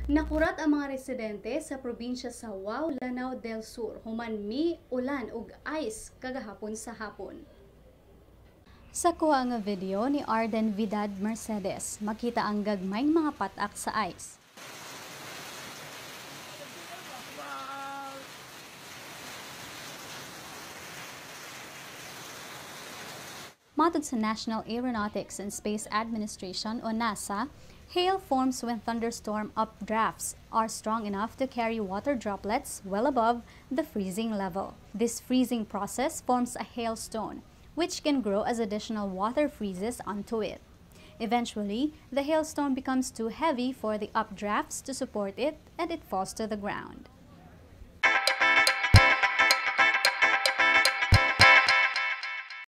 Nakurat ang mga residente sa probinsya sa Lanao del Sur human ulan ug ice kagahapon sa hapon. Sa kuha nga video ni Arden Vidad Mercedes, makita ang gagmayng mga patak sa ice. Matod sa National Aeronautics and Space Administration o NASA, hail forms when thunderstorm updrafts are strong enough to carry water droplets well above the freezing level. This freezing process forms a hailstone, which can grow as additional water freezes onto it. Eventually, the hailstone becomes too heavy for the updrafts to support it and it falls to the ground.